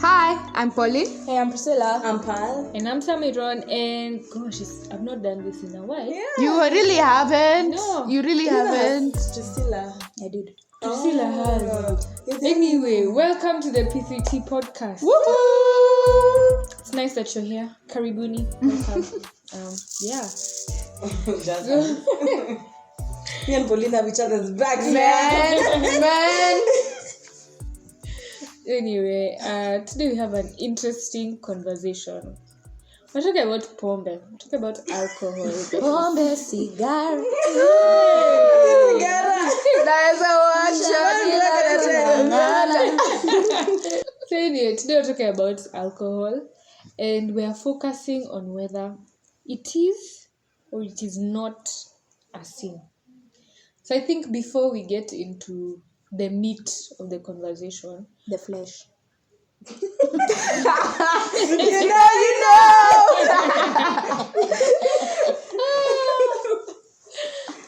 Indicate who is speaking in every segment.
Speaker 1: Hi, I'm Polly.
Speaker 2: Hey, I'm Priscillah.
Speaker 3: I'm Pal.
Speaker 2: And I'm Samiron. And gosh, I've not done this in a while.
Speaker 3: Yeah.
Speaker 1: You really haven't.
Speaker 2: No.
Speaker 1: You really haven't.
Speaker 3: Priscillah.
Speaker 2: I did. Priscillah has.
Speaker 3: Yes.
Speaker 2: Anyway, welcome to the P3T podcast.
Speaker 1: Woo!
Speaker 2: It's nice that you're here. Karibuni. Welcome. Yeah.
Speaker 3: Me and Pauline have each other's backs,
Speaker 1: Man.
Speaker 2: Anyway, today we have an interesting conversation. We're talking about pombe. We're talking about alcohol.
Speaker 1: Pombe, cigar.
Speaker 2: So anyway, today we're talking about alcohol, and we are focusing on whether it is or it is not a sin. So I think before we get into the meat of the conversation,
Speaker 1: The flesh.
Speaker 3: You know.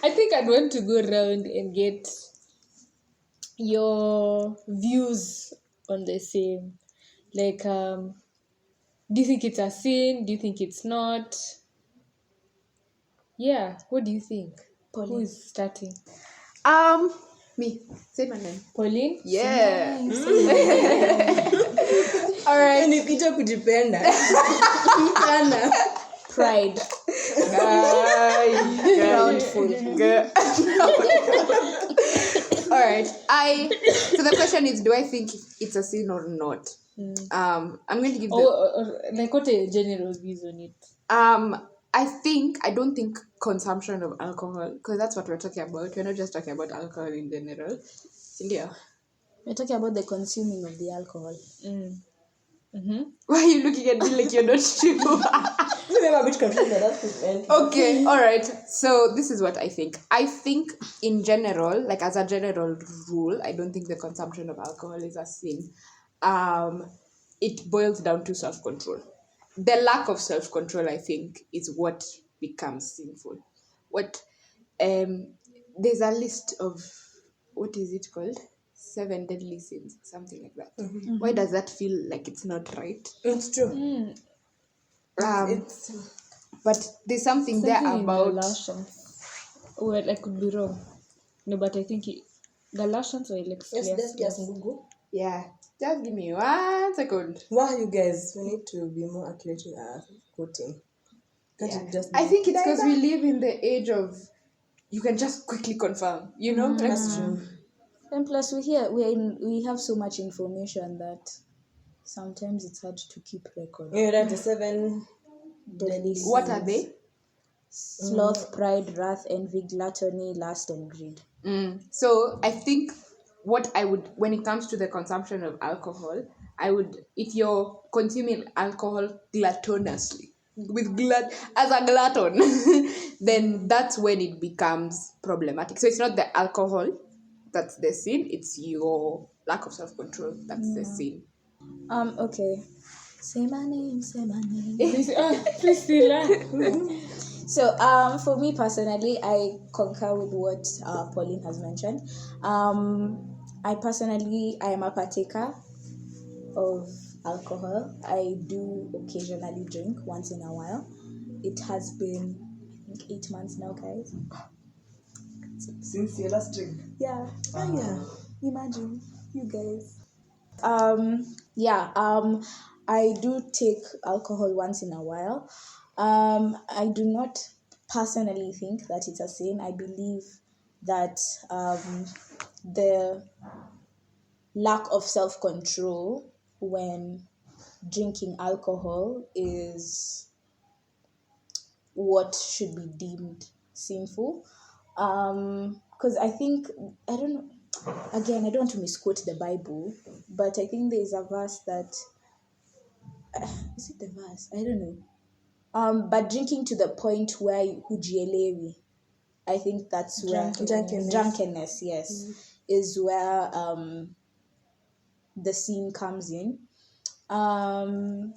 Speaker 2: I think I'd want to go around and get your views on the same. Like, do you think it's a sin? Do you think it's not? Yeah, what do you think?
Speaker 1: Pauline.
Speaker 2: Who is starting?
Speaker 1: Me. Say my name.
Speaker 2: Pauline?
Speaker 1: Yeah. All right.
Speaker 3: Nikita kujipenda. Sana.
Speaker 2: Pride.
Speaker 1: Groundful. All right. So the question is, do I think it's a sin or not? I'm going to give
Speaker 2: Like, what are your general views on it?
Speaker 1: I don't think consumption of alcohol, because that's what we're talking about. We're not just talking about alcohol in general. India.
Speaker 4: We're talking about the consuming of the alcohol.
Speaker 1: Why are you looking at me like you're not sure?
Speaker 3: Remember which country that's meant.
Speaker 1: Okay, all right. So this is what I think. I think in general, like as a general rule, I don't think the consumption of alcohol is a sin. It boils down to self-control. The lack of self-control, I think, is what becomes sinful. There's a list of, what is it called? 7 deadly sins, something like that. Why does that feel like it's not right?
Speaker 3: It's true.
Speaker 1: But there's something there about...
Speaker 2: Galatians. Well, I could be wrong. No, but I think Galatians or
Speaker 3: Yes, just Google.
Speaker 1: Yeah, just give me 1 second.
Speaker 3: Why you guys? We need to be more accurate with our quoting. Can't
Speaker 1: Yeah.
Speaker 3: it just
Speaker 1: I
Speaker 3: be
Speaker 1: think it's because
Speaker 3: like
Speaker 1: we live in the age of you can just quickly confirm, you know?
Speaker 3: that? That's true.
Speaker 4: And plus, we have so much information that sometimes it's hard to keep record.
Speaker 3: Yeah, that's the 7 deadly sins.
Speaker 1: What are they?
Speaker 4: Sloth, pride, wrath, envy, gluttony, lust, and greed.
Speaker 1: So I think what I would, when it comes to the consumption of alcohol, if you're consuming alcohol gluttonously, as a glutton, then that's when it becomes problematic. So it's not the alcohol that's the sin, it's your lack of self-control that's the sin.
Speaker 4: Okay. Say my name, say my name.
Speaker 2: Priscilla.
Speaker 4: So, for me personally, I concur with what Pauline has mentioned. I am a partaker of alcohol. I do occasionally drink once in a while. It has been, I think, 8 months now, guys.
Speaker 3: Since your last drink.
Speaker 4: Yeah.
Speaker 3: Yeah.
Speaker 4: Imagine, you guys. I do take alcohol once in a while. I do not personally think that it's a sin. I believe that the lack of self-control when drinking alcohol is what should be deemed sinful. Because I think, I don't know, again, I don't want to misquote the Bible, but I think there is a verse that, is it the verse? I don't know. But drinking to the point where hujielewi, I think that's where drunkenness, yes, is where the sin comes in. The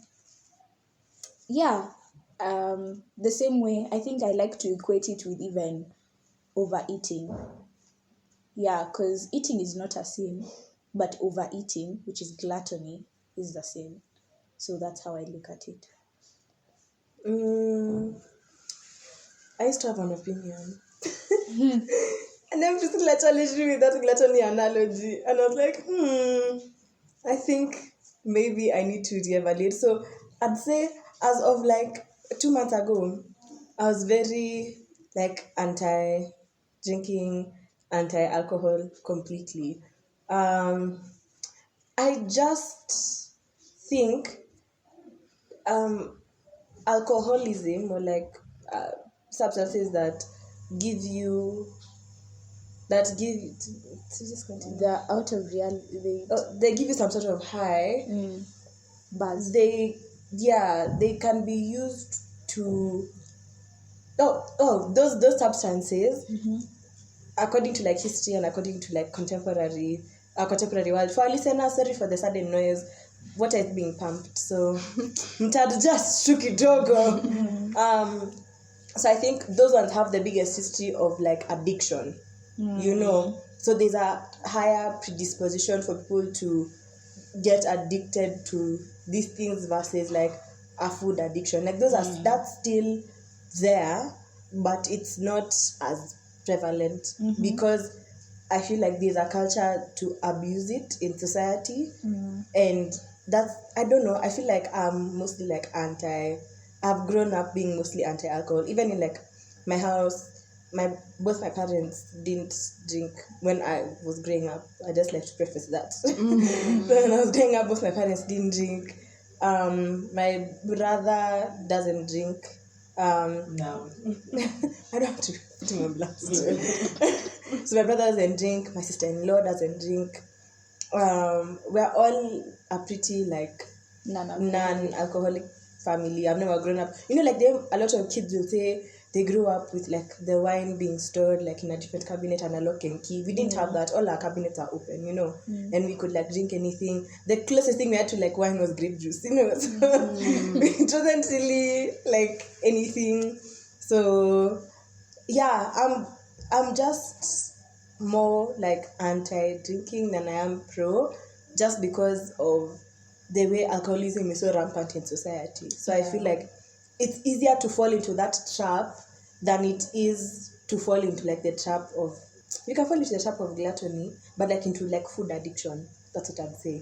Speaker 4: same way, I think I like to equate it with even overeating. Yeah, because eating is not a sin, but overeating, which is gluttony, is the same. So that's how I look at it.
Speaker 3: I used to have an opinion. And then Priscilla challenged me with that gluttony analogy. And I was like, I think maybe I need to reevaluate. So I'd say as of like 2 months ago, I was very like anti-drinking, anti-alcohol completely. I just think alcoholism or like substances that give you just continue.
Speaker 4: They're out of reality.
Speaker 3: They give you some sort of high.
Speaker 4: Buzz.
Speaker 3: They can be used to those substances, according to like history and according to like contemporary world. For our listeners, sorry for the sudden noise, water is being pumped, so just shook it dogo. So I think those ones have the biggest history of like addiction, so there's a higher predisposition for people to get addicted to these things versus like a food addiction. Like those that's still there, but it's not as prevalent because I feel like there's a culture to abuse it in society, and that's, I don't know, I feel like I'm mostly like I've grown up being mostly anti-alcohol. Even in like my house, both my parents didn't drink when I was growing up. I just like to preface that. When I was growing up, both my parents didn't drink. My brother doesn't drink.
Speaker 5: No.
Speaker 3: I don't have to put him on blast. So my brother doesn't drink. My sister-in-law doesn't drink. We're all a pretty like non-alcoholic family. I've never grown up. Like a lot of kids will say they grew up with like the wine being stored like in a different cabinet and a lock and key. We didn't have that. All our cabinets are open, and we could like drink anything. The closest thing we had to like wine was grape juice, So it wasn't really like anything. So yeah, I'm just more like anti-drinking than I am pro, just because of the way alcoholism is so rampant in society. So I feel like it's easier to fall into that trap than it is to fall into like the trap of, you can fall into the trap of gluttony, but like into like food addiction. That's what I'd say.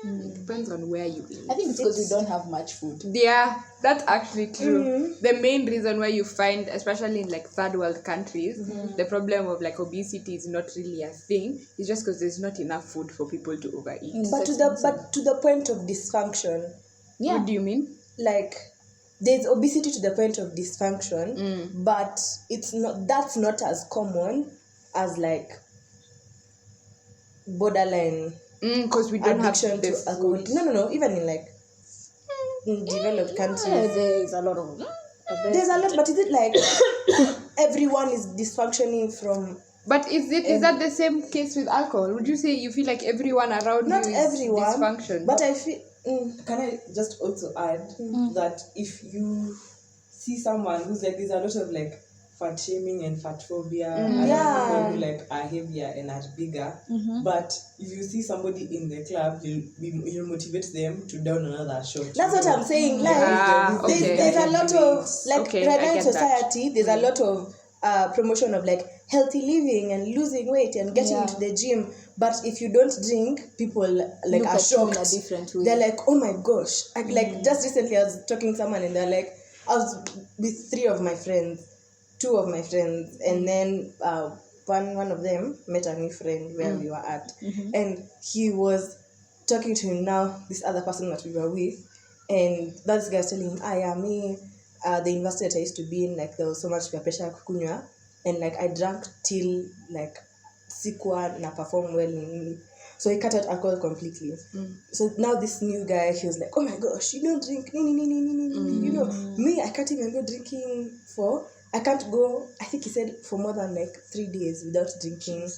Speaker 1: It depends on where you live.
Speaker 4: I think it's because we don't have much food.
Speaker 1: Yeah, that's actually true. The main reason why you find, especially in like third world countries, the problem of like obesity is not really a thing. It's just because there's not enough food for people to overeat.
Speaker 3: But to the point of dysfunction.
Speaker 1: Yeah. What do you mean?
Speaker 3: Like, there's obesity to the point of dysfunction, but that's not as common as like borderline
Speaker 1: because we don't have
Speaker 3: addiction to alcohol. No. Even in like in developed countries,
Speaker 4: there's a lot of.
Speaker 3: There's a lot, but is it like everyone is dysfunctioning from?
Speaker 1: But is that the same case with alcohol? Would you say you feel like everyone around
Speaker 3: not
Speaker 1: you is
Speaker 3: everyone,
Speaker 1: dysfunction?
Speaker 3: But I feel.
Speaker 5: Can I just also add that if you see someone who's like, there's a lot of like fat shaming and fat phobia and people who like are heavier and are bigger, but if you see somebody in the club, you'll motivate them to down another shot.
Speaker 3: That's what I'm saying. Like there's a lot of like right now in society, there's a lot of promotion of like healthy living and losing weight and getting into the gym. But if you don't drink, people like are shocked.
Speaker 4: In a different way.
Speaker 3: They're like, oh my gosh. Like just recently I was talking to someone and they're like, I was with 2 of my friends, and then one of them met a new friend where we were at, and he was talking to him now, this other person that we were with, and that guy was telling him, the university that I used to be in, like there was so much peer pressure kukunywa, and like I drank till like sikuwa na perform well in, so he cut out alcohol completely. So now this new guy, he was like, oh my gosh, you don't drink, me, I can't even go drinking I can't go, I think he said, for more than like 3 days without drinking.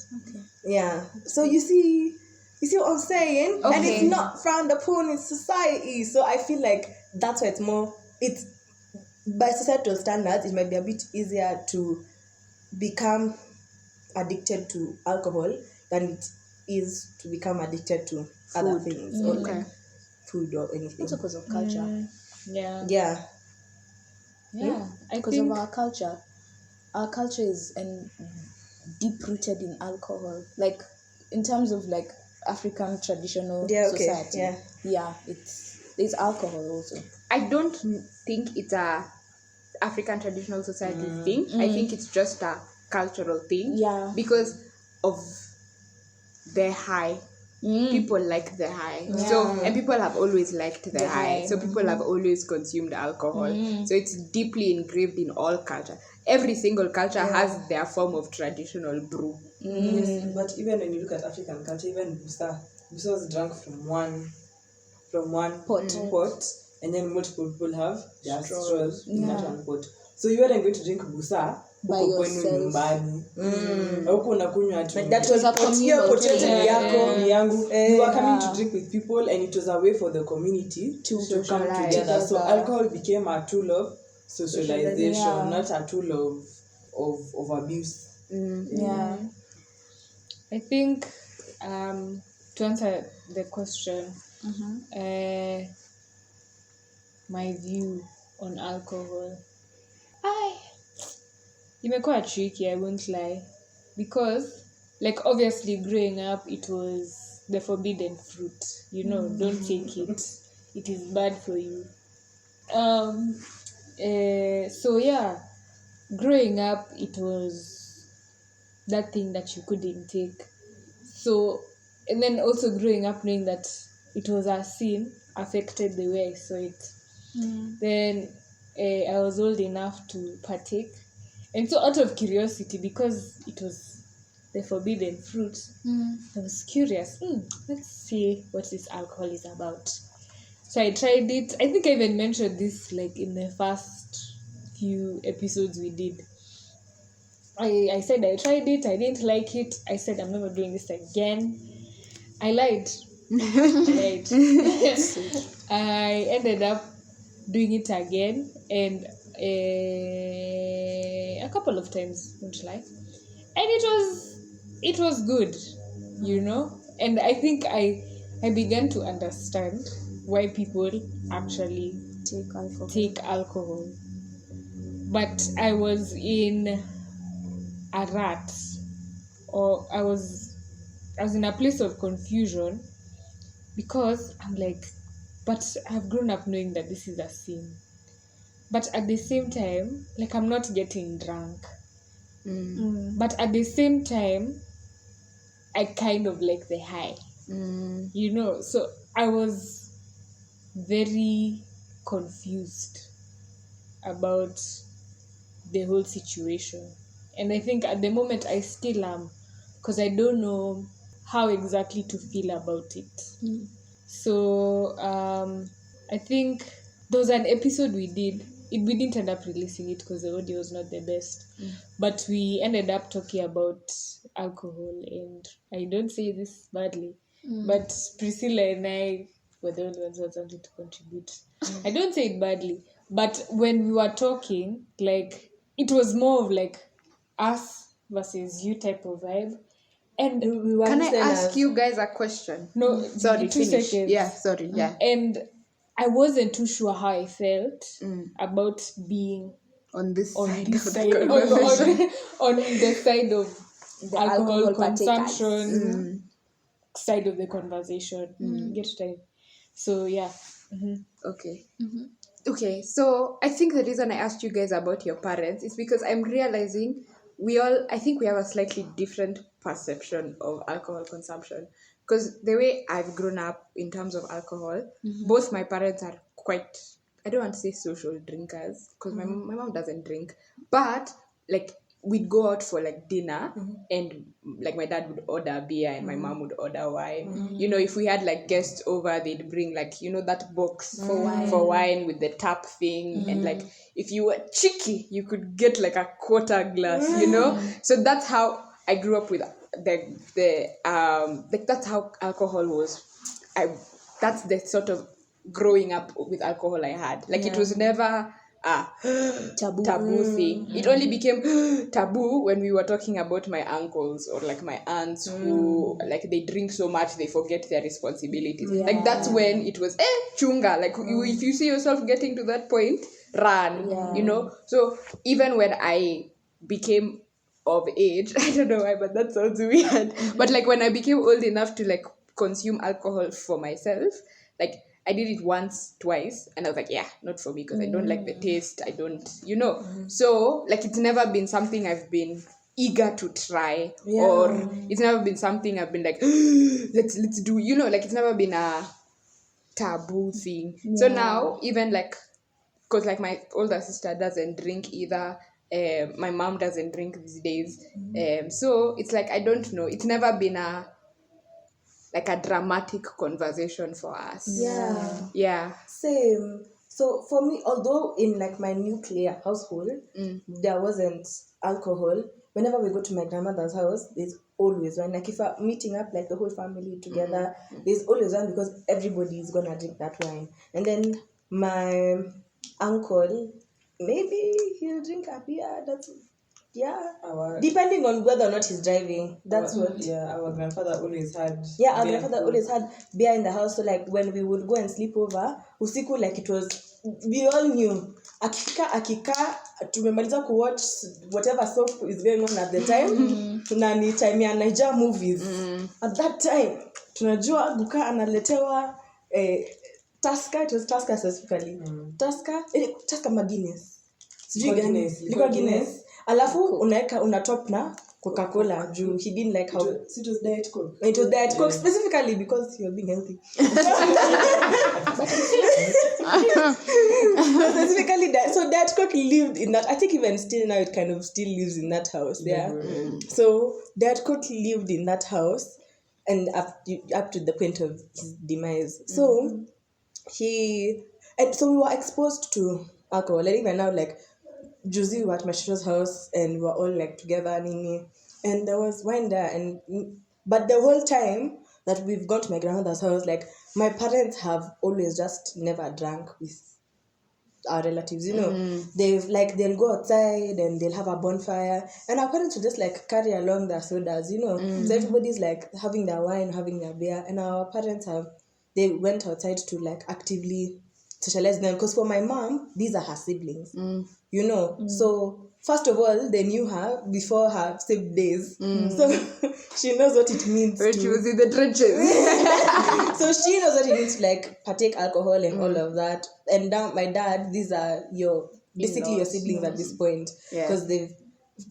Speaker 3: Yeah, so you see what I'm saying? And it's not frowned upon in society. So I feel like that's why it's by societal standards, it might be a bit easier to become addicted to alcohol than it is to become addicted to other things or like food or anything.
Speaker 4: Also because of culture.
Speaker 2: Yeah.
Speaker 3: Yeah.
Speaker 2: I
Speaker 4: Because
Speaker 2: think
Speaker 4: of our culture. Our culture is deep rooted in alcohol. Like in terms of like African traditional society. Yeah, there's alcohol also.
Speaker 1: I don't think it's a African traditional society thing. I think it's just a cultural thing.
Speaker 4: Yeah.
Speaker 1: Because of the high. People like the high. So, and people have always liked the high. So people have always consumed alcohol. So it's deeply engraved in all culture. Every single culture has their form of traditional brew.
Speaker 5: Yes, but even when you look at African culture, even Busa was drunk from one pot, and then multiple people have their straws in that one pot. So you weren't going to drink Busa
Speaker 4: by yourself.
Speaker 5: Huko unakunywa tu.
Speaker 3: That was a communal thing.
Speaker 5: You were coming to drink with people, and it was a way for the community to come together. So alcohol became a tool of socialization, not a tool of abuse.
Speaker 4: Yeah.
Speaker 2: I think to answer the question, my view on alcohol, imekuwa tricky, I won't lie, because like obviously growing up it was the forbidden fruit, don't take it, it is bad for you. So yeah, growing up it was that thing that you couldn't take. So, and then also growing up knowing that it was a sin affected the way I saw it. Then I was old enough to partake. And so out of curiosity, because it was the forbidden fruit, I was curious. Let's see what this alcohol is about. So I tried it. I think I even mentioned this like in the first few episodes we did. I said I tried it, I didn't like it. I said I'm never doing this again. I lied. I ended up doing it again, and a couple of times, won't lie. And it was good, And I think I began to understand why people actually take alcohol. But I was in a rut, or I was in a place of confusion, because I'm like, but I've grown up knowing that this is a sin, but at the same time, like, I'm not getting drunk, but at the same time I kind of like the high, so I was very confused about the whole situation. And I think at the moment I still am, because I don't know how exactly to feel about it. So I think there was an episode we did. We didn't end up releasing it because the audio was not the best. But we ended up talking about alcohol. And I don't say this badly, but Priscilla and I were the only ones who had something to contribute. I don't say it badly. But when we were talking, like, it was more of like us versus you type of vibe. And
Speaker 1: can I ask you guys a question?
Speaker 2: No,
Speaker 1: sorry,
Speaker 2: 2
Speaker 1: finish.
Speaker 2: seconds.
Speaker 1: Yeah, sorry, yeah.
Speaker 2: And I wasn't too sure how I felt about being
Speaker 1: on this side,
Speaker 2: on the side of
Speaker 4: the
Speaker 2: alcohol consumption side of the conversation. Get time. So yeah.
Speaker 1: Okay. Okay, so I think the reason I asked you guys about your parents is because I'm realizing I think we have a slightly different perception of alcohol consumption. Because the way I've grown up in terms of alcohol, both my parents are quite, I don't want to say social drinkers, because my mom doesn't drink, but like we'd go out for like dinner, and like my dad would order beer and my mom would order wine. If we had like guests over, they'd bring like, that box for wine with the tap thing, and like if you were cheeky, you could get like a quarter glass, So that's how I grew up with like that's how alcohol was. That's the sort of growing up with alcohol I had. Like it was never a
Speaker 4: Taboo.
Speaker 1: thing. It only became taboo when we were talking about my uncles or like my aunts who like they drink so much they forget their responsibilities. Like that's when it was chunga. Like if you see yourself getting to that point, run. You know. So even when I became of age, I don't know why, but that sounds weird. But like when I became old enough to like consume alcohol for myself, like I did it once, twice, and I was like, yeah, not for me because I don't like the taste. I don't, you know. So like it's never been something I've been eager to try, or it's never been something I've been like, let's do, you know, like it's never been a taboo thing. So now even like, because like my older sister doesn't drink either, my mom doesn't drink these days, so it's like I don't know, it's never been a dramatic conversation for us. Yeah.
Speaker 3: Same. So for me, although in like my nuclear household, there wasn't alcohol. Whenever we go to my grandmother's house, there's always wine. Like if we're meeting up like the whole family together, there's always wine because everybody is gonna drink that wine. And then my uncle, maybe he'll drink a beer. That's depending on whether or not he's driving. That's what.
Speaker 5: Yeah, our grandfather always had.
Speaker 3: Yeah, our grandfather always had beer in the house. So like when we would go and sleep over, usiku, like it was, we all knew. Akika, tumemaliza kuwatch whatever soap is going on at the time. Na ni time ya Niger movies. At that time, tunajua Guka analetewa Tusker, it was Tusker specifically. Tusker Guinness. Ilikuwa Guinness. Alafu una top na Coca-Cola juu he didn't like how
Speaker 5: it was Diet Coke.
Speaker 3: It was Diet Coke specifically because you're being healthy. Specifically so Diet Coke lived in that. I think even still now it kind of still lives in that house. So Diet Coke lived in that house and up to the point of his demise. So we were exposed to alcohol. And even now, like Juzi, we were at my sister's house and we were all like together, and there was wine there. But the whole time that we've gone to my grandmother's house, like my parents have always just never drank with our relatives, you know. They'll go outside and they'll have a bonfire, and our parents will just like carry along their sodas, you know. So everybody's like having their wine, having their beer, and our parents they went outside to like actively socialize them, because for my mom, these are her siblings, you know. So first of all, they knew her before her same days, so she knows what it means.
Speaker 1: She was in the trenches.
Speaker 3: So she knows what it means to like partake alcohol and all of that. And now my dad, these are basically your siblings at this point, because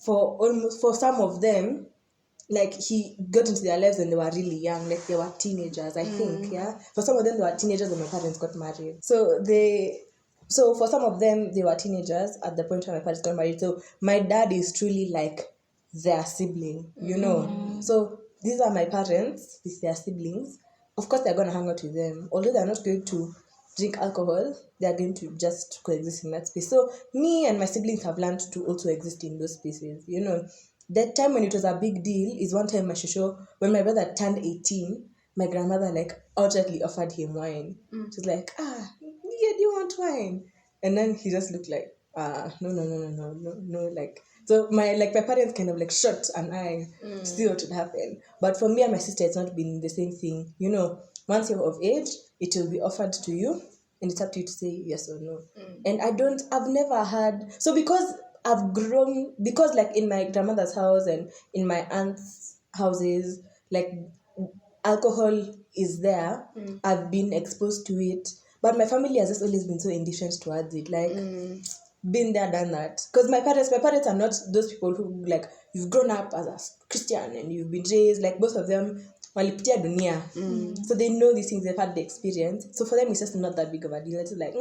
Speaker 3: for some of them, like he got into their lives when they were really young, like they were teenagers, I think. For some of them they were teenagers when my parents got married. So for some of them they were teenagers at the point when my parents got married. So my dad is truly like their sibling, you know. So these are my parents with their siblings. Of course they're going to hang out with them, although they're not going to drink alcohol. They're going to just coexist in that space. So me and my siblings have learned to also exist in those spaces, you know. That time when it was a big deal is one time my shosho, when my brother turned 18, my grandmother like outrightly offered him wine. She's like, do you want wine? And then he just looked like, no, like. So my parents kind of like shut an eye to see what would happen. But for me and my sister, it's not been the same thing. You know, once you're of age, it will be offered to you, and it's up to you to say yes or no. And I've never had, so because I've grown, because like in my grandmother's house and in my aunt's houses, like alcohol is there. I've been exposed to it, but my family has just always been so indifferent towards it. Like, been there, done that. Because my parents are not those people who like, you've grown up as a Christian and you've been raised, like both of them walipitia dunia. So they know these things, they've had the experience. So for them it's just not that big of a deal. It's like,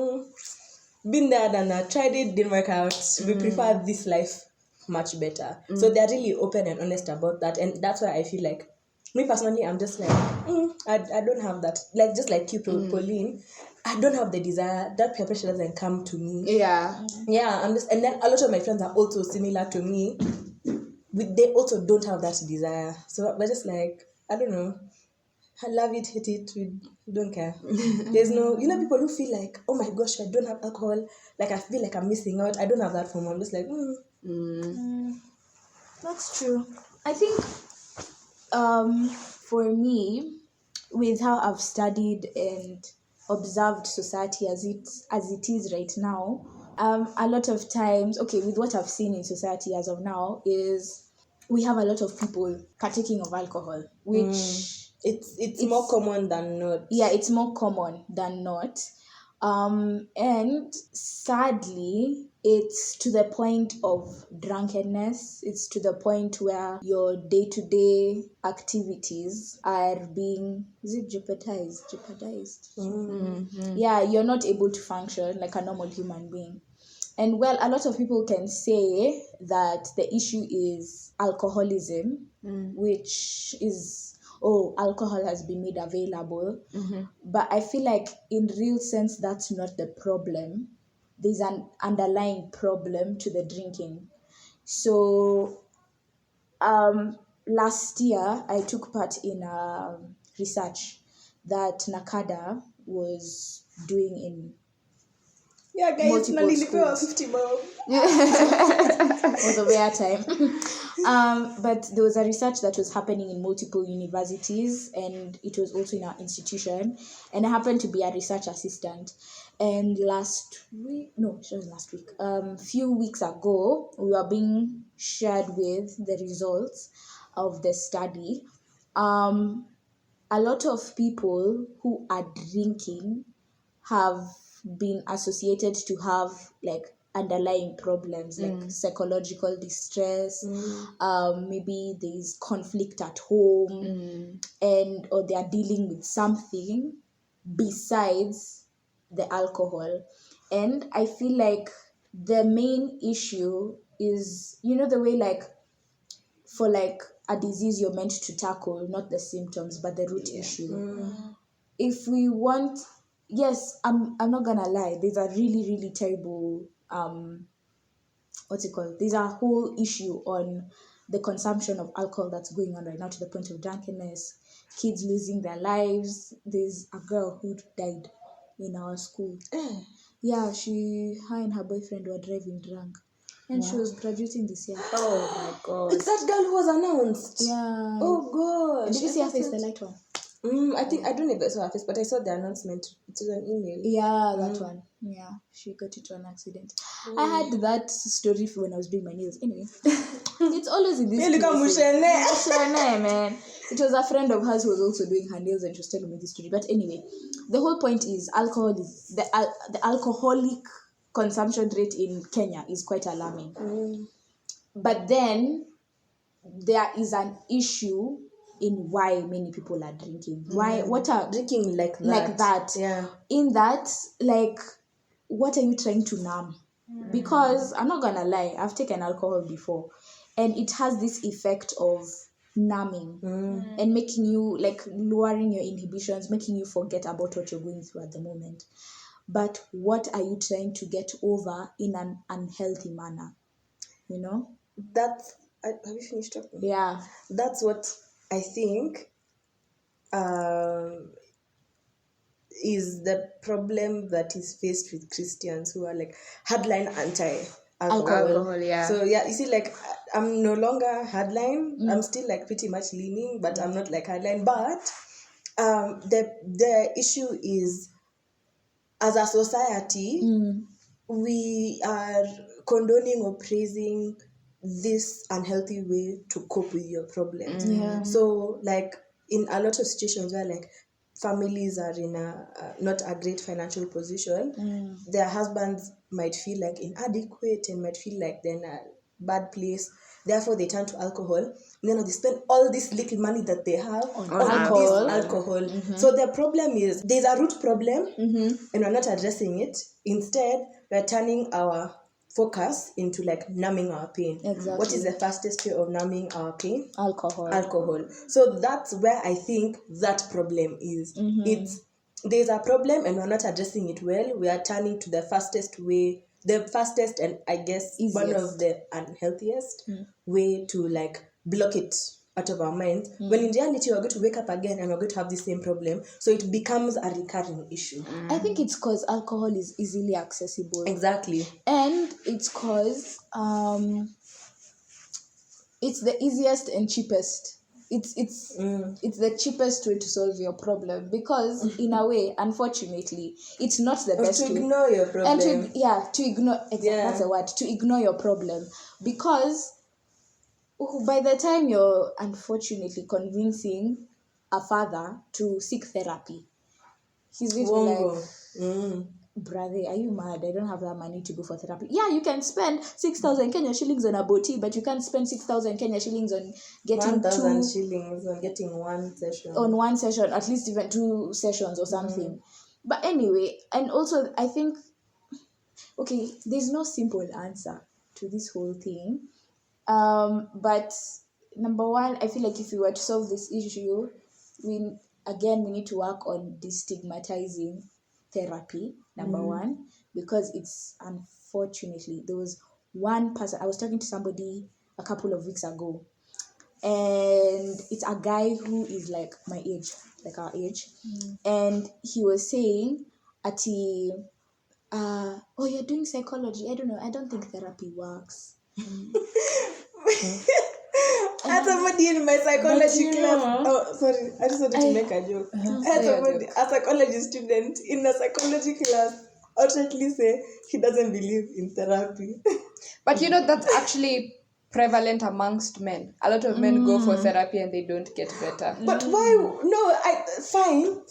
Speaker 3: been there, done that, tried it, didn't work out. We prefer this life much better. So they're really open and honest about that. And that's why I feel like, me personally, I'm just like, I don't have that. Like, just like you, Pauline, I don't have the desire. That peer pressure doesn't come to me.
Speaker 1: Yeah,
Speaker 3: and then a lot of my friends are also similar to me. They also don't have that desire. So we're just like, I don't know. I love it, hate it, we don't care. There's no, people who feel like, oh my gosh, I don't have alcohol, like I feel like I'm missing out. I don't have that form. I'm just like,
Speaker 4: That's true. I think for me, with how I've studied and observed society as it is right now, a lot of times, with what I've seen in society as of now, is we have a lot of people partaking of alcohol, which
Speaker 3: it's more common than not.
Speaker 4: Yeah, it's more common than not. And sadly, it's to the point of drunkenness. It's to the point where your day-to-day activities are being, is it jeopardized? Yeah, you're not able to function like a normal human being. And well, a lot of people can say that the issue is alcoholism, which is, alcohol has been made available. But I feel like in real sense, that's not the problem. There's an underlying problem to the drinking. So last year, I took part in research that NACADA was doing in
Speaker 3: Yeah, guys,
Speaker 4: multiple schools.
Speaker 3: 50 more.
Speaker 4: Was of airtime. But there was a research that was happening in multiple universities, and it was also in our institution. And I happened to be a research assistant. And few weeks ago, we were being shared with the results of the study. A lot of people who are drinking have been associated to have like underlying problems like psychological distress, maybe there's conflict at home, or they are dealing with something besides the alcohol. And I feel like the main issue is, the way like for like a disease you're meant to tackle not the symptoms but the root issue. If we want, yes, I'm not gonna lie, there's a really, really terrible there's a whole issue on the consumption of alcohol that's going on right now to the point of drunkenness, kids losing their lives. There's a girl who died in our school. Yeah, her and her boyfriend were driving drunk, and she was graduating this year.
Speaker 3: Oh my god. It's that girl who was announced.
Speaker 4: Yeah.
Speaker 3: Oh god.
Speaker 4: Did you see her face, the light one?
Speaker 3: I think, I don't know if I saw her face, but I saw the announcement. It was an email.
Speaker 4: Yeah, that one. Yeah, she got into an accident. I had that story when I was doing my nails. Anyway, it's always in this man. It was a friend of hers who was also doing her nails, and she was telling me this story. But anyway, the whole point is the alcoholic consumption rate in Kenya is quite alarming. But then there is an issue in why many people are drinking. What are
Speaker 3: drinking like that? Yeah.
Speaker 4: In that, like, what are you trying to numb? Because I'm not gonna lie, I've taken alcohol before, and it has this effect of numbing and making you, like, lowering your inhibitions, making you forget about what you're going through at the moment. But what are you trying to get over in an unhealthy manner?
Speaker 3: That's, have you finished talking?
Speaker 4: Yeah.
Speaker 3: That's what I think is the problem that is faced with Christians who are like hardline anti-alcohol.
Speaker 1: Yeah.
Speaker 3: So yeah, you see, like, I'm no longer hardline. I'm still like pretty much leaning, but I'm not like hardline. But the issue is, as a society, we are condoning or praising this unhealthy way to cope with your problems. So like in a lot of situations where like families are in a not a great financial position, their husbands might feel like inadequate and might feel like they're in a bad place. Therefore, they turn to alcohol. And then they spend all this little money that they have on alcohol. So the problem is, there's a root problem, and we're not addressing it. Instead, we're turning our focus into like numbing our pain.
Speaker 4: Exactly.
Speaker 3: What is the fastest way of numbing our pain?
Speaker 4: Alcohol.
Speaker 3: So that's where I think that problem is. There's a problem and we're not addressing it well. We are turning to the fastest way, and I guess easiest, one of the unhealthiest way to like block it out of our minds, when in reality we're going to wake up again and we're going to have the same problem. So it becomes a recurring issue.
Speaker 4: I think it's because alcohol is easily accessible.
Speaker 3: Exactly.
Speaker 4: And it's because it's the easiest and cheapest. It's the cheapest way to solve your problem, because in a way, unfortunately, it's not the best
Speaker 3: To
Speaker 4: way.
Speaker 3: ignore your problem.
Speaker 4: And to ignore, that's the word, to ignore your problem, because by the time you're unfortunately convincing a father to seek therapy, he's going to be like, brother, are you mad? I don't have that money to go for therapy. Yeah, you can spend 6,000 Kenya shillings on a boti, but you can't spend 6,000 Kenya shillings on getting
Speaker 3: 1,000 shillings on getting one session.
Speaker 4: On one session, at least even 2 sessions or something. But anyway, and also I think, okay, there's no simple answer to this whole thing. But number one, I feel like if we were to solve this issue, we need to work on destigmatizing therapy, number one, because it's, unfortunately, there was one person, I was talking to somebody a couple of weeks ago, and it's a guy who is like my age, like our age, and he was saying, oh, you're doing psychology, I don't know, I don't think therapy works.
Speaker 3: I had somebody in my psychology
Speaker 2: But
Speaker 3: class. Oh, sorry. I just wanted to make a joke. I had somebody, a psychology student in a psychology class, outrightly say he doesn't believe in therapy.
Speaker 1: But you know, that's actually prevalent amongst men. A lot of men go for therapy and they don't get better.
Speaker 3: But why? No, fine.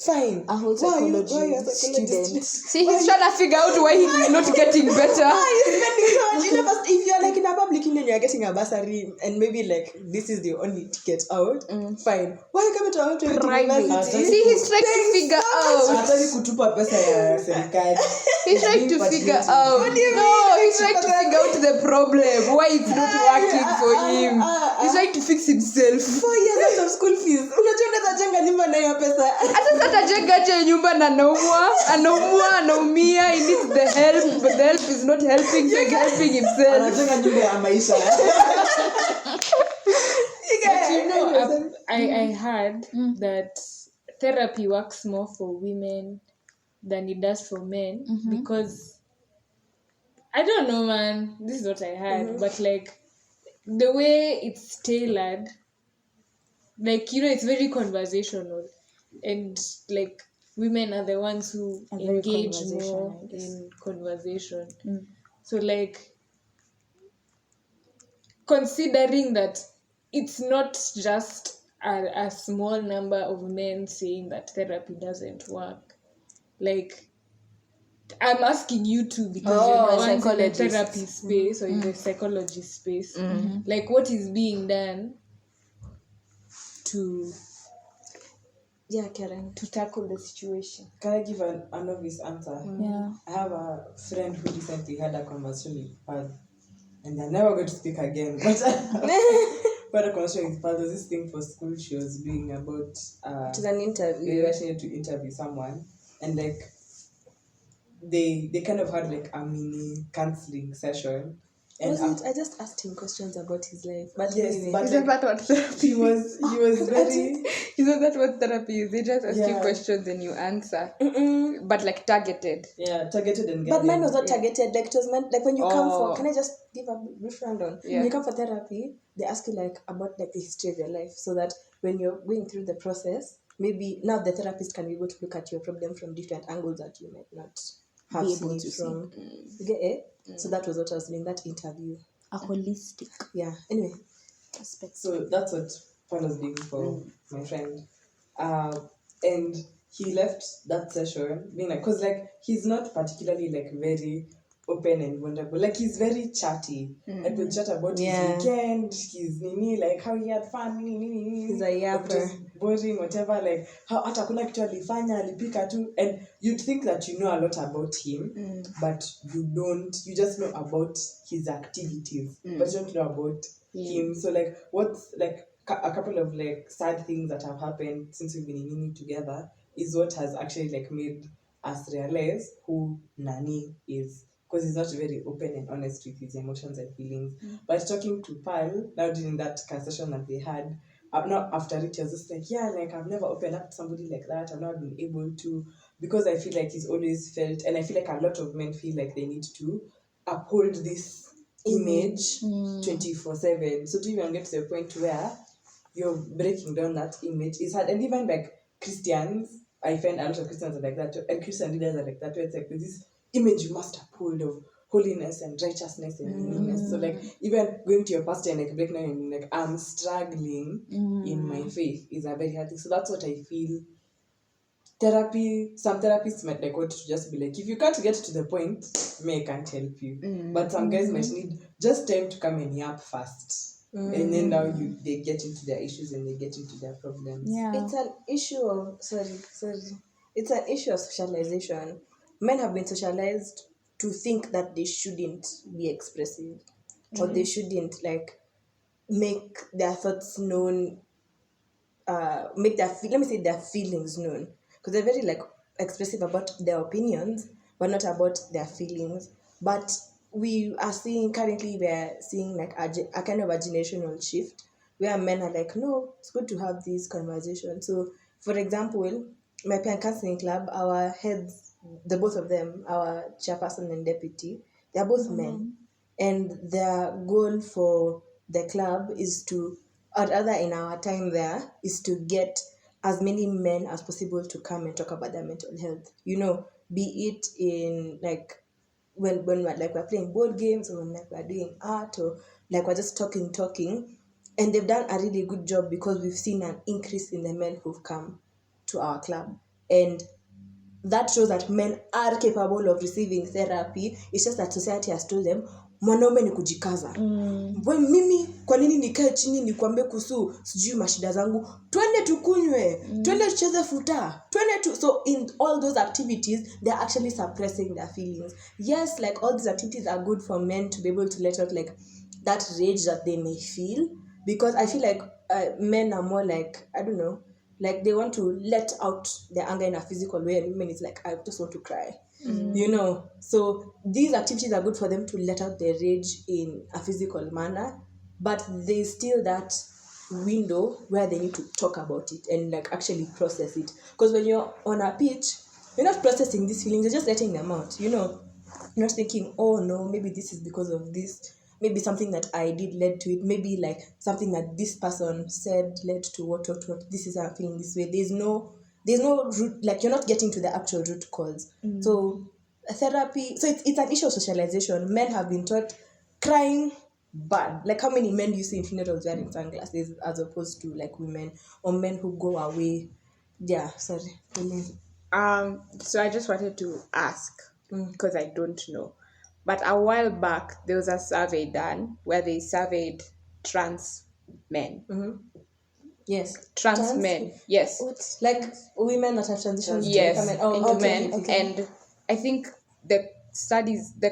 Speaker 4: A whole psychology student.
Speaker 1: See, he's trying to figure out why he's not getting better.
Speaker 3: Why are you spending so much? You know, first, if you're like in a public union, you're getting a bursary, and maybe like this is the only ticket out. Fine. Why are you coming to our
Speaker 1: Private.
Speaker 3: university?
Speaker 1: See, he's trying to figure out.
Speaker 5: Hataki kutupa pesa ya serikali.
Speaker 1: He's trying to figure out.
Speaker 3: What do you
Speaker 1: No,
Speaker 3: mean?
Speaker 1: he's trying to figure out the problem. Why it's not working for him. He's trying to fix himself.
Speaker 3: 4 years out of school fees. Unajua unaweza jenga nyumba na hiyo pesa.
Speaker 1: Hata sasa jenga nyumba na anaumia. He needs the help, but the help is not helping, so he's helping himself.
Speaker 5: Anajenga nyumba ya maisha.
Speaker 2: But you know, I heard that therapy works more for women than it does for men, because I don't know, man. This is what I heard, but like the way it's tailored, like, you know, it's very conversational, and like women are the ones who engage more in conversation. So like, considering that it's not just a small number of men saying that therapy doesn't work, like, I'm asking you too, because you're the ones in the therapy space or in the psychology space. Like, what is being done to
Speaker 3: Karen,
Speaker 2: to tackle the situation?
Speaker 5: Can I give an obvious answer?
Speaker 4: Yeah.
Speaker 5: I have a friend who recently had a conversation with Paz, and they're never going to speak again. But had a conversation with Paz. There's this thing for school she was doing about
Speaker 3: it was an interview.
Speaker 5: she needed to interview someone, and like they kind of had like a mini counseling session. And
Speaker 3: I just asked him questions about his life. But
Speaker 5: yes,
Speaker 3: anyway.
Speaker 5: but
Speaker 1: Isn't that what therapy
Speaker 5: he was very
Speaker 1: Isn't that what therapy is? They just ask you questions and you answer. But like targeted.
Speaker 5: targeted and
Speaker 3: but mine was not targeted. Like, it was meant, like, when you come for, can I just give a brief rundown?
Speaker 1: Yeah.
Speaker 3: When you come for therapy, they ask you like about like the history of your life, so that when you're going through the process, maybe now the therapist can be able to look at your problem from different angles that you might not have
Speaker 4: Be
Speaker 3: seen
Speaker 4: able
Speaker 3: it
Speaker 4: to
Speaker 3: from. You get it? So that was what I was doing, that interview.
Speaker 4: A holistic
Speaker 3: Yeah. Anyway.
Speaker 4: perspective.
Speaker 5: So that's what Paul was doing for my friend. And he left that session being like, because like he's not particularly like very open and vulnerable. Like, he's very chatty. Like, we'll chat about his weekend, his nini, like how he had fun,
Speaker 3: He's a yapper.
Speaker 5: just boring, whatever, like how hata kuna kitu alifanya, alipika tu. And you'd think that you know a lot about him, but you don't. You just know about his activities, but you don't know about him. So like, what's like a couple of like sad things that have happened since we've been in uni together is what has actually like made us realize who Nani is, because he's not very open and honest with his emotions and feelings. But talking to Pal, now during that conversation that they had, not after it, he was just like, yeah, like I've never opened up to somebody like that. I've never been able to, because I feel like he's always felt, and I feel like a lot of men feel like they need to uphold this image 24/7. So to even get to the point where you're breaking down that image is hard. And even like Christians, I find a lot of Christians are like that, and Christian leaders are like that, where it's like there's this image you must uphold of holiness and righteousness and holiness. So like even going to your pastor and like breaking down and like I'm struggling in my faith is a very hard thing. So that's what I feel. Some therapists might like want to just be like, if you can't get to the point, I can't help you. But some guys might need just time to come and yap fast. And then now they get into their issues and they get into their problems.
Speaker 4: Yeah.
Speaker 3: It's an issue of It's an issue of socialization. Men have been socialized to think that they shouldn't be expressive, or they shouldn't like make their thoughts known. Make their let me say their feelings known, because they're very like expressive about their opinions, but not about their feelings. But we're seeing like a kind of a generational shift where men are like, no, it's good to have these conversations. So, for example, my peer counseling club, our heads, the both of them, our chairperson and deputy, they're both men, and their goal for the club is to, or rather in our time there, is to get as many men as possible to come and talk about their mental health. You know, be it in like when we're playing board games, or when like we're doing art, or like we're just talking. And they've done a really good job, because we've seen an increase in the men who've come to our club. And that shows that men are capable of receiving therapy. It's just that society has told them mwanaume ni kujikaza. Mimi kwa nini nikae chini nikwambie kuhusu sijui mashida zangu, twende tukunywe, twende tucheze futa, so in all those activities they're actually suppressing their feelings. Yes, like all these activities are good for men to be able to let out like that rage that they may feel, because I feel like men are more like, I don't know, like they want to let out their anger in a physical way, and women it's like, I just want to cry. You know, so these activities are good for them to let out their rage in a physical manner, but there's still that window where they need to talk about it and like actually process it. Because when you're on a pitch, you're not processing these feelings, you're just letting them out. You know, you're not thinking, oh no, maybe this is because of this, maybe something that I did led to it, maybe like something that this person said led to what, this is how I'm feeling this way. There's no root, like you're not getting to the actual root cause. So therapy, so it's an issue of socialization. Men have been taught crying bad. Like how many men do you see in funerals wearing sunglasses as opposed to like women, or men who go away? Yeah, sorry.
Speaker 1: So I just wanted to ask, because I don't know, but a while back there was a survey done where they surveyed trans men.
Speaker 3: Yes.
Speaker 1: Trans men, yes.
Speaker 3: What's like women that have transitioned
Speaker 1: Yes,
Speaker 3: into men.
Speaker 1: And I think the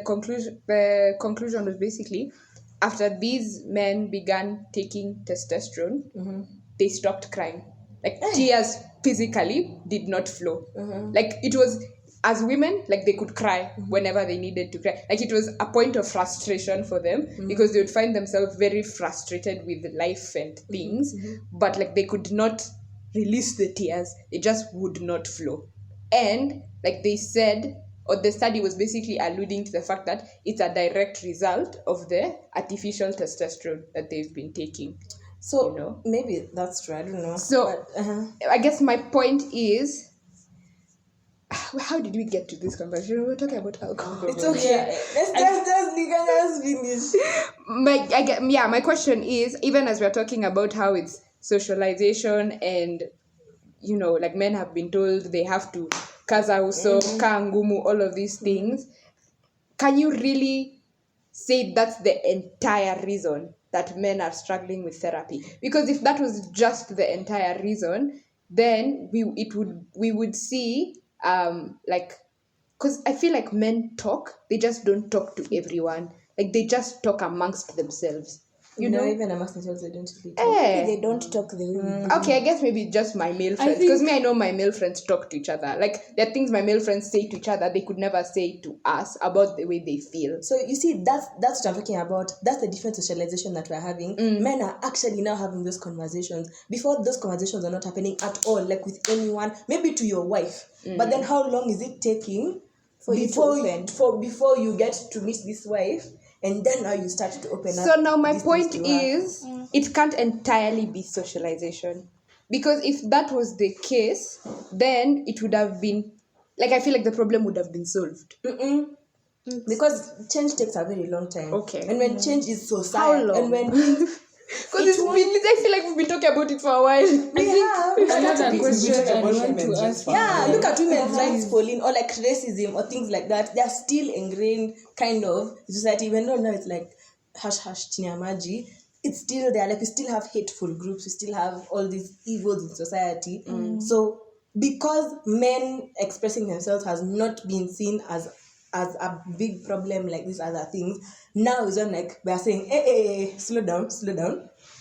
Speaker 1: conclusion was basically, after these men began taking testosterone, they stopped crying. Like tears physically did not flow. Like it was, as women, like they could cry whenever they needed to cry. Like it was a point of frustration for them, because they would find themselves very frustrated with life and things, but like they could not release the tears. They just would not flow. And like they said, or the study was basically alluding to the fact that it's a direct result of the artificial testosterone that they've been taking.
Speaker 3: So
Speaker 1: you know,
Speaker 3: maybe that's true. I don't know.
Speaker 1: So I guess my point is, how did we get to this conversation? We were talking about alcohol.
Speaker 3: It's okay. Let's finish.
Speaker 1: My question is, even as we're talking about how it's socialization, and you know, like men have been told they have to kaza uso, kaa ngumu, all of these things, can you really say that's the entire reason that men are struggling with therapy? Because if that was just the entire reason, then we would see like, because I feel like men talk, they just don't talk to everyone. Like they just talk amongst themselves. You know?
Speaker 3: even amongst themselves, they don't really
Speaker 1: Eh.
Speaker 4: They don't talk the way.
Speaker 1: Okay, I guess maybe just my male friends.
Speaker 2: think-
Speaker 1: Because me, I know my male friends talk to each other. Like, there are things my male friends say to each other they could never say to us about the way they feel.
Speaker 3: So you see, that's what I'm talking about. That's the different socialization that we're having. Men are actually now having those conversations. Before, those conversations are not happening at all, like with anyone, maybe to your wife. But then how long is it taking before you get to meet this wife, and then now you start to open up?
Speaker 1: So now my
Speaker 3: these
Speaker 1: point
Speaker 3: things to her?
Speaker 1: is, it can't entirely be socialization. Because if that was the case, then it would have been, like, I feel like the problem would have been solved.
Speaker 3: Because change takes a very long time.
Speaker 1: Okay.
Speaker 3: And when change is so
Speaker 1: How
Speaker 3: sad,
Speaker 1: long?
Speaker 3: and when things
Speaker 1: Because I feel like we've been talking about it for a while.
Speaker 2: Another question I
Speaker 5: about
Speaker 2: want to
Speaker 5: women's
Speaker 2: ask.
Speaker 3: yeah, look at women's rights falling, or like racism or things like that. They are still ingrained kind of in society. Even though now it's like hush hush chini ya maji, it's still there. Like we still have hateful groups, we still have all these evils in society. So because men expressing themselves has not been seen as a big problem like these other things, now it's when like we are saying, hey, slow down.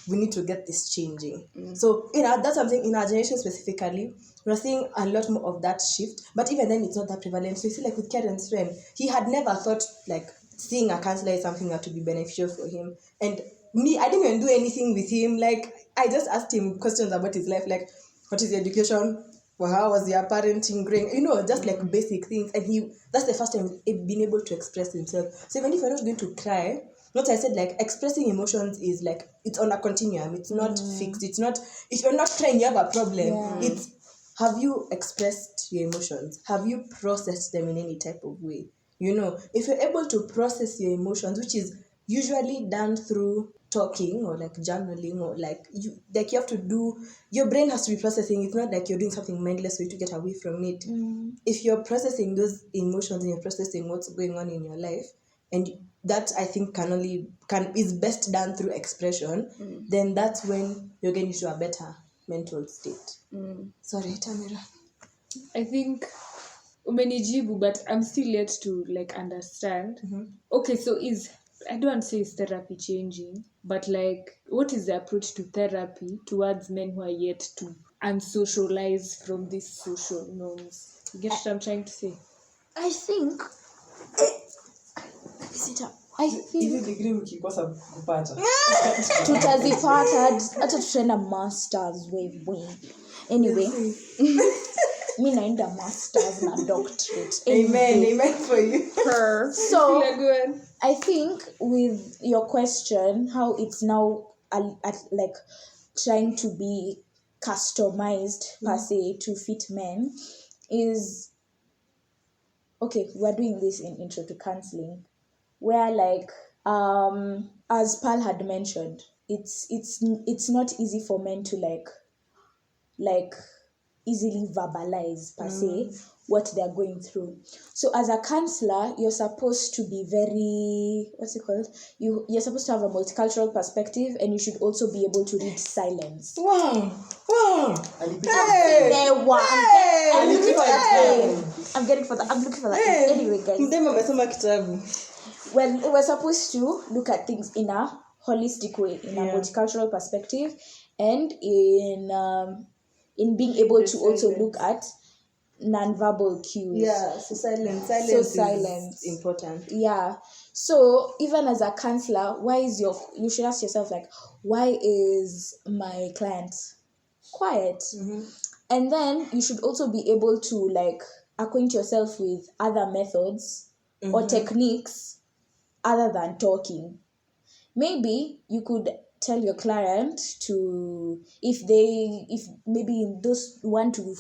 Speaker 3: We need to get this changing. So that's something in our generation specifically, we're seeing a lot more of that shift. But even then, it's not that prevalent. So you see, like with Karen's friend, he had never thought like seeing a counselor is something that would be beneficial for him. And me, I didn't even do anything with him. Like I just asked him questions about his life, like what is your education? Well, how was your parenting growing? Just like basic things. And that's the first time he's been able to express himself. So even if you're not going to cry, what I said, like expressing emotions is like it's on a continuum. It's not fixed. It's not, if you're not crying, you have a problem.
Speaker 4: Yeah.
Speaker 3: It's, have you expressed your emotions? Have you processed them in any type of way? If you're able to process your emotions, which is usually done through talking or like journaling, or like you have to do, your brain has to be processing. It's not like you're doing something mindless for you to get away from it. If you're processing those emotions and you're processing what's going on in your life, and that I think is best done through expression, then that's when you're getting to a better mental state. Sorry, Tamira.
Speaker 2: I think umenijibu, but I'm still yet to like understand. Okay, so I don't want to say is therapy changing, but like what is the approach to therapy towards men who are yet to unsocialize from these social norms? You get what I'm trying to say?
Speaker 4: I think
Speaker 5: hizi degree mkikosa kupata
Speaker 4: tutazipata hata tutaenda masters wewe. Anyway, mi naenda masters na doctorate.
Speaker 3: Amen for you.
Speaker 4: So I think with your question, how it's now like trying to be customized per se to fit men is, okay, we're doing this in intro to counseling, where like as Pal had mentioned, it's not easy for men to like easily verbalize per se what they're going through. So as a counselor, you're supposed to be very, what's it called? You're supposed to have a multicultural perspective, and you should also be able to read silence.
Speaker 3: Wow.
Speaker 4: Hey. There one.
Speaker 3: Hey.
Speaker 4: I'm looking for that. I'm looking for that.
Speaker 3: Hey.
Speaker 4: Anyway, guys.
Speaker 3: Mdema amesoma kitabu.
Speaker 4: Well, we're supposed to look at things in a holistic way, in a multicultural perspective, and in being able to also look at non-verbal cues.
Speaker 3: Yeah, so silence is important.
Speaker 4: Yeah. So even as a counselor, you should ask yourself, like, why is my client quiet? And then you should also be able to like acquaint yourself with other methods or techniques other than talking. Maybe you could tell your client to, if maybe in those 1 to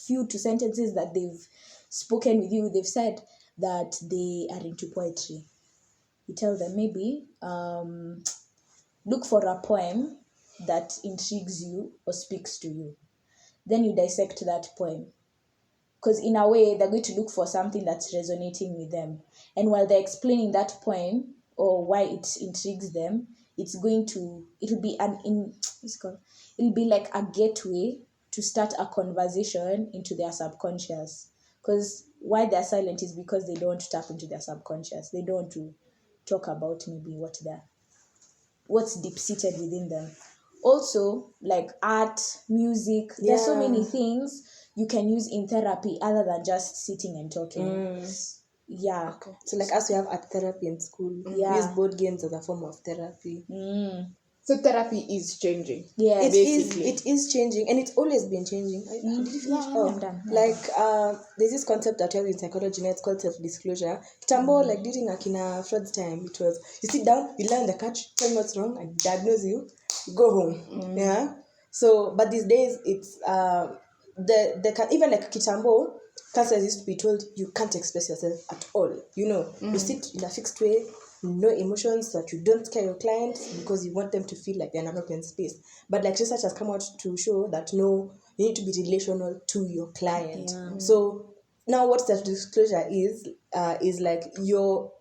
Speaker 4: few two sentences that they've spoken with you, they've said that they are into poetry. You tell them maybe look for a poem that intrigues you or speaks to you. Then you dissect that poem. Because in a way, they're going to look for something that's resonating with them. And while they're explaining that poem or why it intrigues them, it'll be like a gateway to start a conversation into their subconscious. Because why they're silent is because they don't tap into their subconscious. They don't want to talk about maybe what they're what's deep-seated within them. Also, like art, music, there's so many things you can use in therapy other than just sitting and talking. Yeah.
Speaker 3: So like us, we have art therapy in school. We use board games as a form of therapy.
Speaker 1: So therapy is changing.
Speaker 4: Yeah,
Speaker 3: It is changing, and it's always been changing. Did you finish?
Speaker 4: I'm done.
Speaker 3: Like there's this concept that we have in psychology now, it's called self-disclosure. Kitambo, like during Akina Freud's time, it was you sit down, you learn the catch, tell me what's wrong, I diagnose you, go home. Yeah. So but these days it's even like Kitambo, counselors used to be told you can't express yourself at all. You sit in a fixed way, no emotions, so that you don't scare your clients because you want them to feel like they're in an open space. But like research has come out to show that no, you need to be relational to your client. So now what self-disclosure is like you're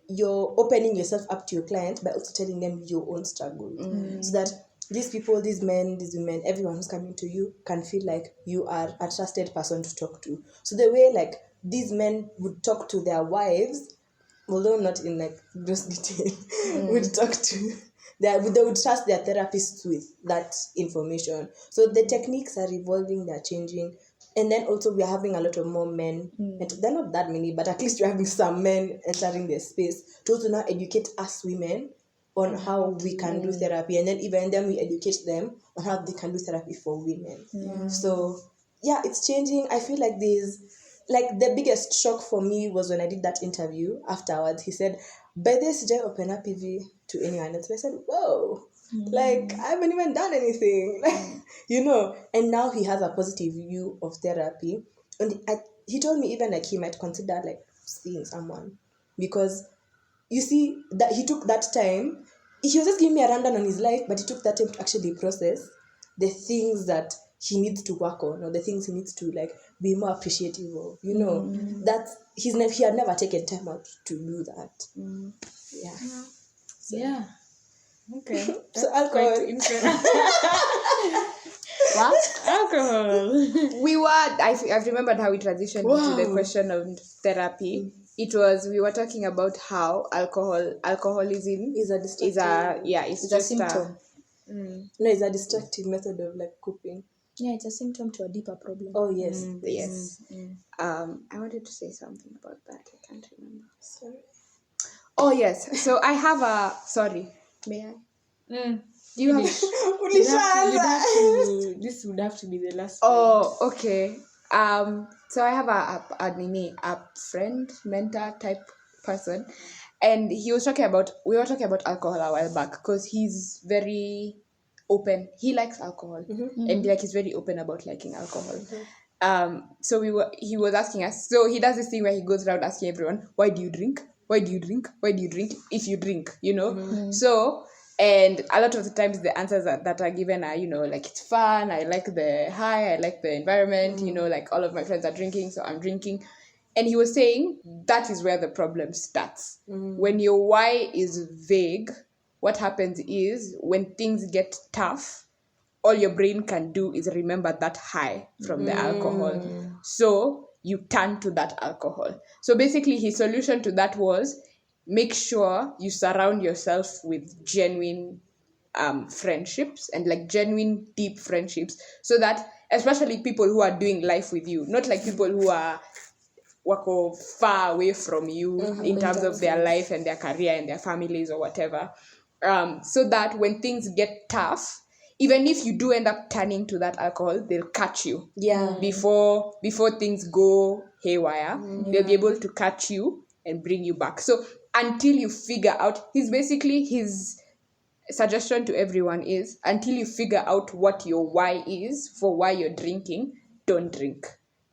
Speaker 3: opening yourself up to your client by also telling them your own struggle, so that these people, these men, these women, everyone who's coming to you can feel like you are a trusted person to talk to. So the way like these men would talk to their wives, although not in like gross detail, would talk to they would trust their therapists with that information. So the techniques are evolving, they're changing. And then also we are having a lot of more men, and they're not that many, but at least we're having some men entering their space to also now educate us women on how we can do therapy, and then even then we educate them on how they can do therapy for women. So yeah, it's changing. I feel like there's like the biggest shock for me was when I did that interview afterwards. He said, by this did I open up PV to anyone? And so I said, whoa, like I haven't even done anything. And now he has a positive view of therapy. And he told me even like he might consider like seeing someone, because you see that he took that time. He was just giving me a rundown on his life, but he took that time to actually process the things that he needs to work on, or the things he needs to like be more appreciative of. That he had never taken time out to do that.
Speaker 2: Yeah. Okay.
Speaker 3: So alcohol.
Speaker 2: Quite interesting.
Speaker 1: What?
Speaker 2: Alcohol.
Speaker 1: I've remembered how we transitioned to the question of therapy. We were talking about how alcoholism
Speaker 3: Is a
Speaker 1: it's
Speaker 4: It's a
Speaker 1: just
Speaker 4: symptom.
Speaker 3: No, it's a destructive method of like coping.
Speaker 4: Yeah, it's a symptom to a deeper problem.
Speaker 3: Oh yes.
Speaker 1: Yes. I wanted to say something about that. I can't remember.
Speaker 3: Sorry.
Speaker 1: Oh yes. So I have sorry. May I?
Speaker 2: Mm.
Speaker 1: Do you have?
Speaker 2: This would have to be the last.
Speaker 1: Oh, okay. So I have a friend, mentor type person, and we were talking about alcohol a while back, because he's very open. He likes alcohol, and like he's very open about liking alcohol. So he was asking us. So he does this thing where he goes around asking everyone, "Why do you drink? Why do you drink? Why do you drink? If you drink, So. And a lot of the times the answers that are given are, like it's fun, I like the high, I like the environment, like all of my friends are drinking, so I'm drinking. And he was saying that is where the problem starts. When your why is vague, what happens is when things get tough, all your brain can do is remember that high from the alcohol. So you turn to that alcohol. So basically his solution to that was, make sure you surround yourself with genuine friendships, and like genuine deep friendships, so that especially people who are doing life with you, not like people who are wako far away from you in terms of their life and their career and their families or whatever, so that when things get tough, even if you do end up turning to that alcohol, they'll catch you before things go haywire. They'll be able to catch you and bring you back. So until you figure out, his suggestion to everyone is, until you figure out what your why is for why you're drinking, don't drink.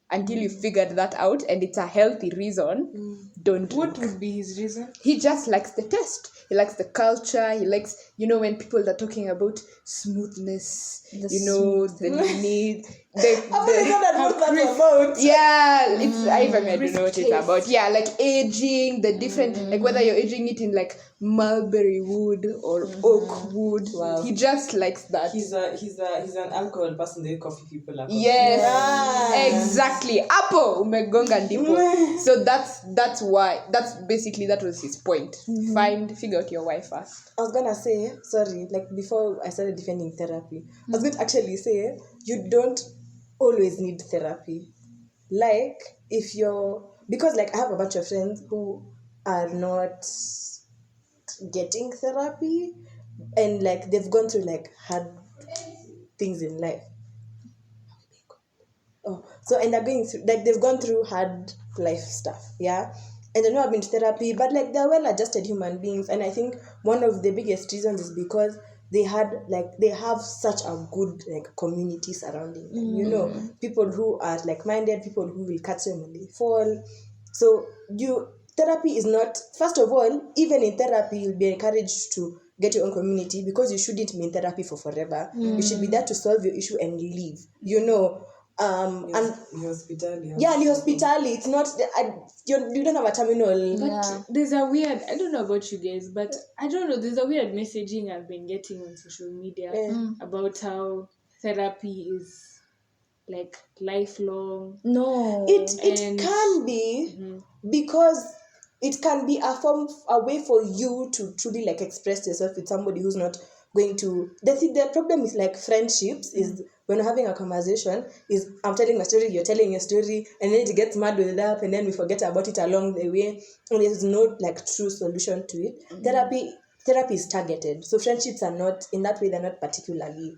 Speaker 1: Until you figured that out and it's a healthy reason, don't drink.
Speaker 2: What would be his reason?
Speaker 1: He just likes the taste. He likes the culture. He likes, when people are talking about smoothness, the need.
Speaker 3: I don't know what that's about.
Speaker 1: Yeah, it's I even I don't know what it's about. Yeah, like aging, the different like whether you're aging it in like mulberry wood or oak wood.
Speaker 3: Wow.
Speaker 1: He just likes that.
Speaker 5: He's an alcohol person. The coffee people are.
Speaker 1: Yes,
Speaker 3: Yes.
Speaker 1: exactly. Apple umegonga ndipo. So that's why that was his point. Figure out your why first.
Speaker 3: I was gonna say, sorry, like before I started defending therapy, I was going to actually say you don't always need therapy. Like if because like I have a bunch of friends who are not getting therapy and like they've gone through like hard things in life. And they're going through like they've gone through hard life stuff, yeah. And they're not been to therapy, but like they're well-adjusted human beings. And I think one of the biggest reasons is because they have such a good like community surrounding them. You know, people who are like-minded, people who will catch them when they fall. So therapy is not, first of all, even in therapy, you'll be encouraged to get your own community because you shouldn't be in therapy for forever. You should be there to solve your issue and leave. You know. And
Speaker 5: hospitality.
Speaker 3: Yeah, the hospitality. It's not. You don't have a terminal.
Speaker 2: But there's a weird. I don't know about you guys, but I don't know. There's a weird messaging I've been getting on social media about how therapy is like lifelong.
Speaker 4: No.
Speaker 3: It can be because it can be a way for you to truly like express yourself with somebody who's not going to. The problem is like friendships is when we're having a conversation is I'm telling my story, you're telling your story, and then it gets mad with that, and then we forget about it along the way, and there's no like true solution to it. Therapy is targeted, so friendships are not in that way. They're not particularly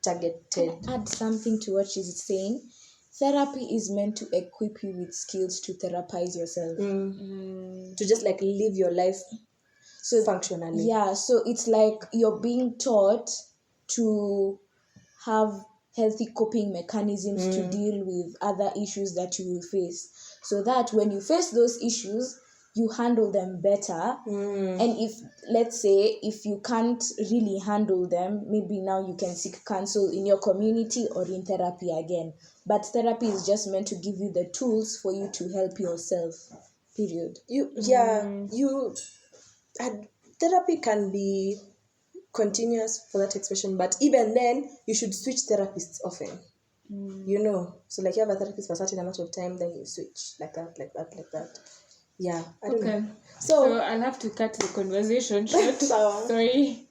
Speaker 3: targeted.
Speaker 4: Add something to what she's saying. Therapy is meant to equip you with skills to therapize yourself.
Speaker 3: To just like live your life so functionally.
Speaker 4: Yeah, so it's like you're being taught to have healthy coping mechanisms to deal with other issues that you will face. So that when you face those issues, you handle them better. And if, let's say, if you can't really handle them, maybe now you can seek counsel in your community or in therapy again. But therapy is just meant to give you the tools for you to help yourself. Period.
Speaker 3: Therapy can be continuous for that expression, but even then you should switch therapists often. You know, so like you have a therapist for a certain amount of time, then you switch like that. Yeah, I don't know.
Speaker 2: So I'll have to cut the conversation short. Sorry.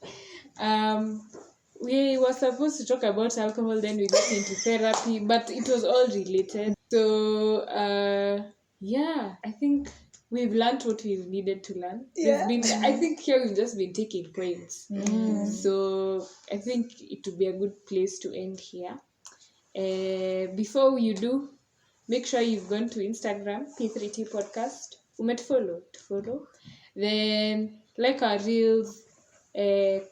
Speaker 2: We were supposed to talk about alcohol, then we got into therapy, but it was all related. So I think we've learned what we've needed to learn. I think here we've just been taking points. So I think it would be a good place to end here. Before you do, make sure you've gone to Instagram, P3T Podcast. Follow. Then like our reels,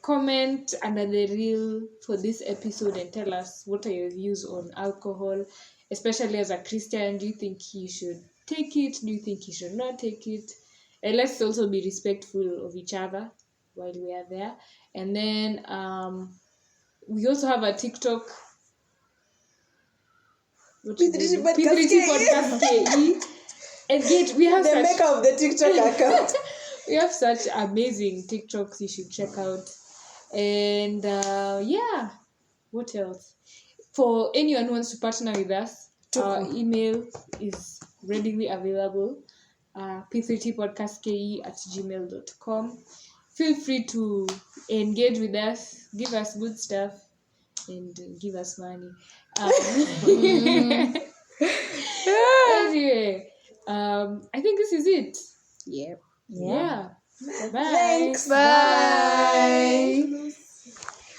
Speaker 2: comment under the reel for this episode and tell us what are your views on alcohol, especially as a Christian. Do you think you should take it? Do you think you should not take it? And let's also be respectful of each other while we are there. And then we also have a TikTok.
Speaker 3: P3T
Speaker 2: Podcast KE. And yet we have
Speaker 3: the maker of the TikTok account.
Speaker 2: We have such amazing TikToks you should check out. And what else? For anyone who wants to partner with us, our email is readily available. p3tpodcastke@gmail.com. Feel free to engage with us, give us good stuff, and give us money. Anyway, I think this is it.
Speaker 1: Yep.
Speaker 2: Yeah. Bye.
Speaker 3: Thanks.
Speaker 1: Bye.